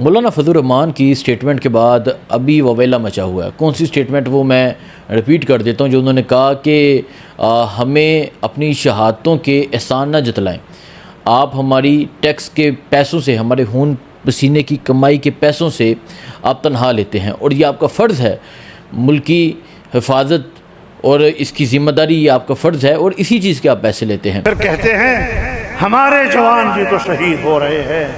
मौलाना फजल रहमान की स्टेटमेंट के बाद अभी ववेला मचा हुआ है। कौन सी स्टेटमेंट वो मैं रिपीट कर देता हूँ। जो उन्होंने कहा कि हमें अपनी शहादतों के एहसान न जतलाएं, आप हमारी टैक्स के पैसों से, हमारे खून पसीने की कमाई के पैसों से आप तनख्वाह लेते हैं और ये आपका फ़र्ज़ है, मुल्क की हिफाजत और इसकी ज़िम्मेदारी ये आपका फ़र्ज़ है और इसी चीज़ के आप पैसे लेते हैं। फिर कहते हैं हमारे जवान भी तो शहीद हो रहे हैं।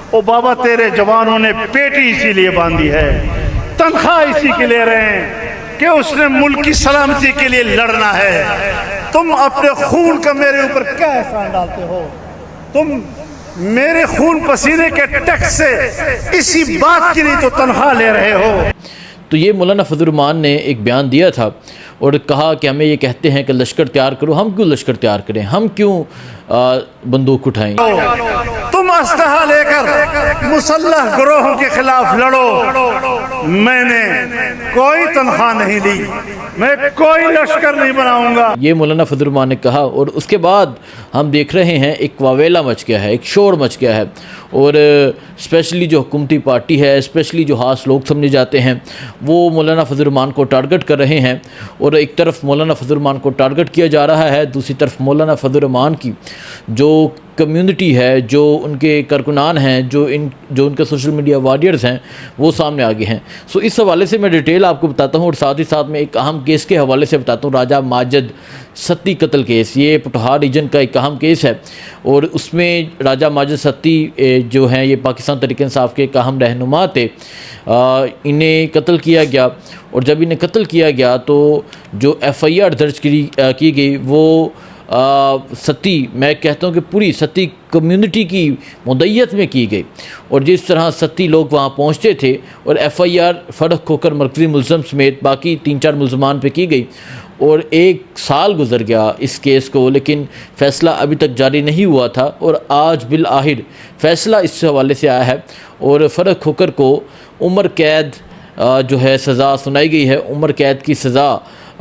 ओ बाबा, तेरे जवानों ने पेटी इसीलिए बांधी है, तनख्वाह इसी के ले रहे हैं कि उसने मुल्क की सलामती के लिए लड़ना है। तुम अपने खून का मेरे ऊपर क्या एहसान डालते हो? तुम मेरे खून पसीने के टैक्स से इसी बात की नहीं तो तनख्वाह ले रहे हो। तो ये मौलाना फजल रहमान ने एक बयान दिया था और कहा कि हमें ये कहते हैं कि लश्कर तैयार करो, हम क्यों लश्कर तैयार करें, हम क्यों बंदूक उठाएं। तुम अस्लहा लेकर मुसल्लह गिरोहों के खिलाफ लड़ो। मैंने कोई तनख्वाह नहीं ली, मैं कोई लश्कर नहीं बनाऊंगा। ये मौलाना फजल रहमान ने कहा और उसके बाद हम देख रहे हैं एक वावेला मच गया है, एक शोर मच गया है और स्पेशली जो हुकूमती पार्टी है, स्पेशली जो खास लोग समझे जाते हैं, वो मौलाना फजल रहमान को टारगेट कर रहे हैं। और एक तरफ मौलाना फजल रहमान को टारगेट किया जा रहा है, दूसरी तरफ मौलाना फजल रहमान की जो कम्युनिटी है, जो उनके कारकुनान हैं, जो उनके सोशल मीडिया वॉरियर्स हैं, वो सामने आगे हैं। सो इस हवाले से मैं डिटेल आपको बताता हूँ और साथ ही साथ में एक अहम केस के हवाले से बताता हूँ। राजा माजिद सत्ती कत्ल केस, ये पोठहार रीजन का एक अहम केस है और उसमें राजा माजिद सत्ती जो हैं, ये पाकिस्तान तहरीक इंसाफ के एक अहम रहनुमा थे। इन्हें कत्ल किया गया और जब इन्हें कत्ल किया गया तो जो FIR दर्ज की गई वो सत्ती, मैं कहता हूँ कि पूरी सत्ती कम्युनिटी की मुद्दत में की गई। और जिस तरह सत्ती लोग वहाँ पहुँचते थे और FIR फर्क होकर मरकज़ी मुलज़म समेत बाकी 3-4 मुलज़मान पे की गई और 1 साल गुजर गया इस केस को, लेकिन फ़ैसला अभी तक जारी नहीं हुआ था और आज बिल आखिर फ़ैसला इस हवाले से आया है और फ़र्क होकर को उम्र कैद जो है सज़ा सुनाई गई है। उम्र कैद की सज़ा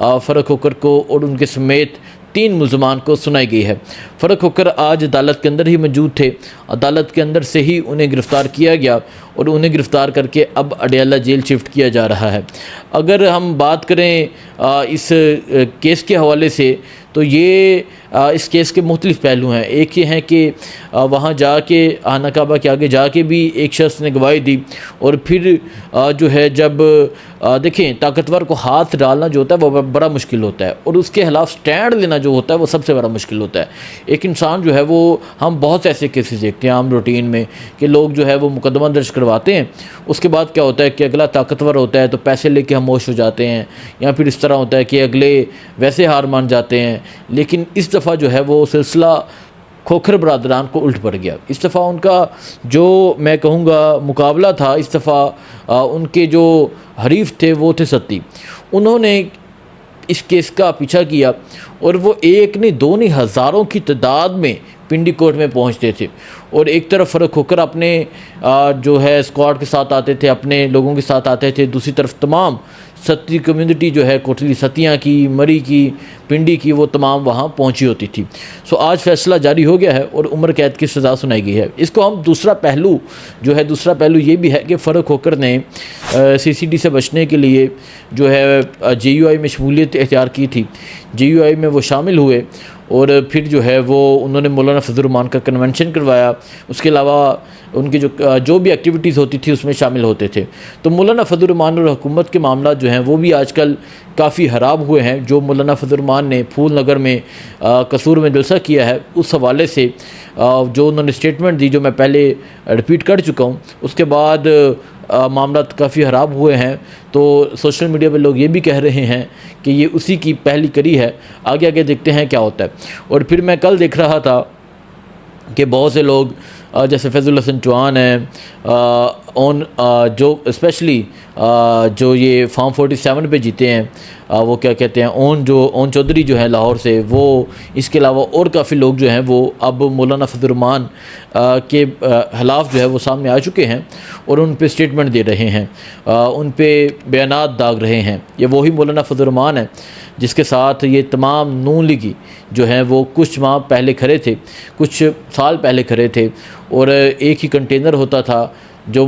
फ़र्क होकर को और उनके समेत 3 मुलज़मान को सुनाई गई है। फ़र्क होकर आज अदालत के अंदर ही मौजूद थे, अदालत के अंदर से ही उन्हें गिरफ़्तार किया गया और उन्हें गिरफ़्तार करके अब अडयाला जेल शिफ्ट किया जा रहा है। अगर हम बात करें इस केस के हवाले से तो ये इस केस के मुख्तलिफ़ पहलू हैं। एक ये है कि वहाँ जाके आना काबा के आगे जाके भी एक शख्स ने गवाही दी और फिर जो है जब देखें, ताकतवर को हाथ डालना जो होता है वो बड़ा मुश्किल होता है और उसके खिलाफ स्टैंड लेना जो होता है वो सबसे बड़ा मुश्किल होता है। एक इंसान जो है वो, हम बहुत ऐसे केसेस देखते हैं आम रूटीन में कि लोग जो है वो मुकदमा दर्ज करवाते हैं, उसके बाद क्या होता है कि अगला ताकतवर होता है तो पैसे लेके खामोश हो जाते हैं, या फिर इस तरह होता है कि अगले वैसे हार मान जाते हैं। लेकिन इस दफ़ा जो है वो सिलसिला खोखर बरदरान को उल्ट पड़ गया। इस दफ़ा उनका जो मैं कहूँगा मुकाबला था, इस दफ़ा उनके जो हरीफ थे वो थे सत्ती। उन्होंने इस केस का पीछा किया और वो एक नहीं, 2 नहीं, हज़ारों की तादाद में पिंडी कोर्ट में पहुंचते थे और एक तरफ फ़र्क होकर अपने जो है स्क्वाड के साथ आते थे, अपने लोगों के साथ आते थे, दूसरी तरफ तमाम सत्ती कम्युनिटी जो है, कोटली सतियाँ की, मरी की, पिंडी की, वो तमाम वहाँ पहुँची होती थी। सो आज फ़ैसला जारी हो गया है और उम्र कैद की सज़ा सुनाई गई है। इसको हम दूसरा पहलू ये भी है कि फ़र्क होकर ने CCD से बचने के लिए जो है JUI में शमूलियत इख्तियार की थी। JUI में वो शामिल हुए और फिर जो है वो उन्होंने मौलाना फजल रहमान का कन्वेंशन करवाया। उसके अलावा उनकी जो भी एक्टिविटीज़ होती थी उसमें शामिल होते थे। तो मौलाना फजल रहमान और हुकूमत के मामला जो हैं वो भी आजकल काफ़ी ख़राब हुए हैं। जो मौलाना फजल रहमान ने फूल नगर में कसूर में जलसा किया है, उस हवाले से जो उन्होंने स्टेटमेंट दी, जो मैं पहले रिपीट कर चुका हूँ, उसके बाद मामला काफ़ी ख़राब हुए हैं। तो सोशल मीडिया पे लोग ये भी कह रहे हैं कि ये उसी की पहली कड़ी है। आगे आगे देखते हैं क्या होता है। और फिर मैं कल देख रहा था कि बहुत से लोग जैसे फैज़ुल हसन चौहान हैं, जो स्पेशली जो ये फॉर्म 47 पे जीते हैं, वो क्या कहते हैं, ओन चौधरी जो है लाहौर से, वो इसके अलावा और काफ़ी लोग जो हैं वो अब मौलाना फजल रहमान के खिलाफ जो है वो सामने आ चुके हैं और उन पे स्टेटमेंट दे रहे हैं, उन पे बयानात दाग रहे हैं। ये वही मौलाना फजल रहमान है जिसके साथ ये तमाम नून लीगी जो हैं वो कुछ माह पहले खड़े थे, कुछ साल पहले खड़े थे और एक ही कंटेनर होता था जो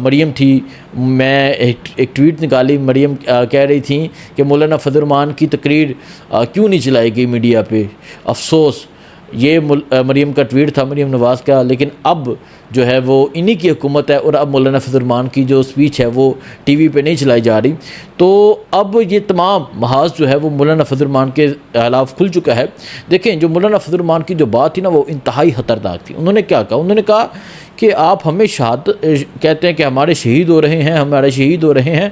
मरियम थी, मैं एक ट्वीट निकाली, मरियम कह रही थी कि मौलाना फजल रहमान की तकरीर क्यों नहीं चलाई गई मीडिया पे, अफसोस। ये मरियम का ट्वीट था, मरियम नवाज़ का। लेकिन अब जो है वो इन्हीं की हुकूमत है और अब मौलाना फजल रहमान की जो स्पीच है वो टीवी पे नहीं चलाई जा रही। तो अब ये तमाम महाज जो है वो मौलाना फजल रहमान के खिलाफ खुल चुका है। देखें, जो मौलाना फजल रहमान की जो बात थी ना वो इंतहाई ख़तरनाक थी। उन्होंने क्या कहा? उन्होंने कहा कि आप हमें शहादत कहते हैं कि हमारे शहीद हो रहे हैं, हमारे शहीद हो रहे हैं,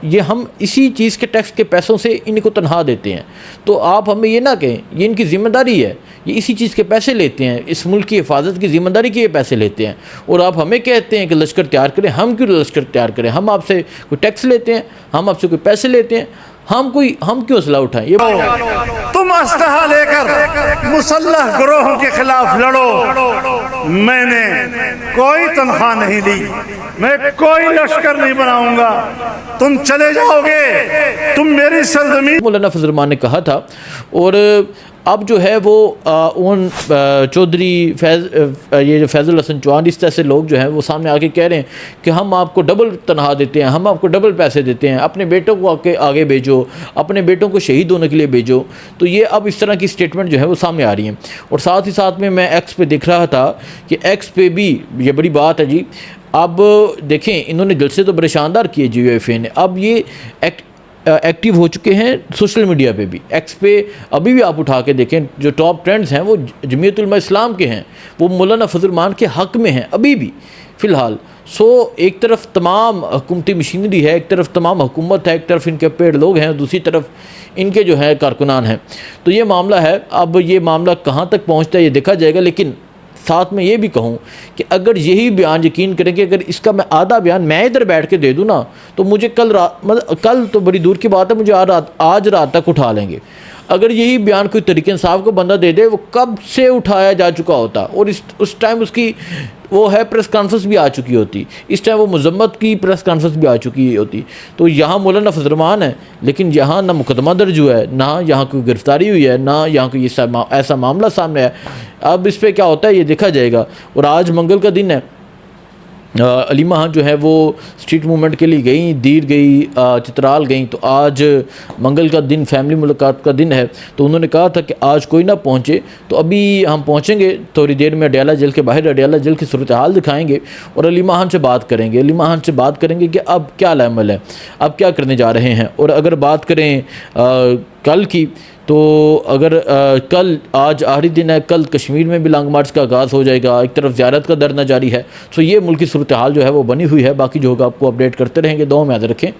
ये हम इसी चीज़ के टैक्स के पैसों से इनको तनख्वाह देते हैं। तो आप हमें ये ना कहें, ये इनकी ज़िम्मेदारी है, ये इसी चीज़ के पैसे लेते हैं, इस मुल्क की हिफाजत की ज़िम्मेदारी के ये पैसे लेते हैं। और आप हमें कहते हैं कि लश्कर तैयार करें। हम क्यों लश्कर तैयार करें? हम आपसे कोई टैक्स लेते हैं? हम आपसे कोई पैसे लेते हैं? हम क्यों असला उठाएं? ये तुम असलहा लेकर मुसल्लह गिरोहों के खिलाफ लड़ो। मैंने कोई तनख्वाह नहीं ली, मैं कोई लश्कर नहीं बनाऊंगा। तुम चले जाओगे, तुम मेरी सरजमीन। मौलाना फजल रहमान ने कहा था। और अब जो है वो उन चौधरी ये जो फैज़ल हसन चौहान, इस तरह से लोग जो हैं वो सामने आके कह रहे हैं कि हम आपको डबल तनख्वाह देते हैं, हम आपको डबल पैसे देते हैं, अपने बेटों को आगे भेजो, अपने बेटों को शहीद होने के लिए भेजो। तो ये अब इस तरह की स्टेटमेंट जो है वो सामने आ रही हैं। और साथ ही साथ में मैं एक्स पे देख रहा था कि एक्स पे भी ये बड़ी बात है जी। अब देखें, इन्होंने जलसे तो बड़े शानदार किए GUFA ने। अब ये एक्टिव हो चुके हैं सोशल मीडिया पे भी। एक्स पे अभी भी आप उठा के देखें, जो टॉप ट्रेंड्स हैं वो जमीयत उलमा इस्लाम के हैं, वो मौलाना फजल रहमान के हक़ में हैं अभी भी फ़िलहाल। सो एक तरफ तमाम हुकूमती मशीनरी है, एक तरफ तमाम हुकूमत है, एक तरफ इनके पेड़ लोग हैं, दूसरी तरफ इनके जो है कारकुनान हैं। तो ये मामला है। अब ये मामला कहाँ तक पहुँचता है ये देखा जाएगा। लेकिन साथ में ये भी कहूँ कि अगर यही बयान, यकीन करें कि अगर इसका मैं आधा बयान मैं इधर बैठ के दे दूँ ना, तो मुझे कल तो बड़ी दूर की बात है, मुझे आज रात तक उठा लेंगे। अगर यही बयान कोई तरीके इंसाफ को बंदा दे दे, वो कब से उठाया जा चुका होता। और उस टाइम उसकी वो है प्रेस कॉन्फ्रेंस भी आ चुकी होती, इस टाइम वो मजम्मत की प्रेस कॉन्फ्रेंस भी आ चुकी होती। तो यहाँ मौलाना फजल रहमान है, लेकिन यहाँ ना मुकदमा दर्ज हुआ है, ना यहाँ कोई गिरफ्तारी हुई है, ना यहाँ कोई ऐसा मामला सामने है। अब इस पर क्या होता है ये देखा जाएगा। और आज मंगल का दिन है। अलीमा जो है वो स्ट्रीट मूवमेंट के लिए गई, दीर गई, चित्राल गई। तो आज मंगल का दिन, फैमिली मुलाकात का दिन है। तो उन्होंने कहा था कि आज कोई ना पहुँचे, तो अभी हम पहुँचेंगे थोड़ी देर में अडयाला जेल के बाहर, अडयाला जेल की सूरत हाल दिखाएंगे और अलीमा से बात करेंगे। अलीमा से बात करेंगे कि अब क्या अमल है, अब क्या करने जा रहे हैं। और अगर बात करें कल की, तो अगर कल, आज आखिरी दिन है, कल कश्मीर में भी लॉन्ग मार्च का आगाज़ हो जाएगा। एक तरफ ज़ियारत का धरना जारी है। सो ये मुल्क की सूरत हाल जो है वो बनी हुई है। बाकी जो होगा आपको अपडेट करते रहेंगे। दुआ में याद रखें।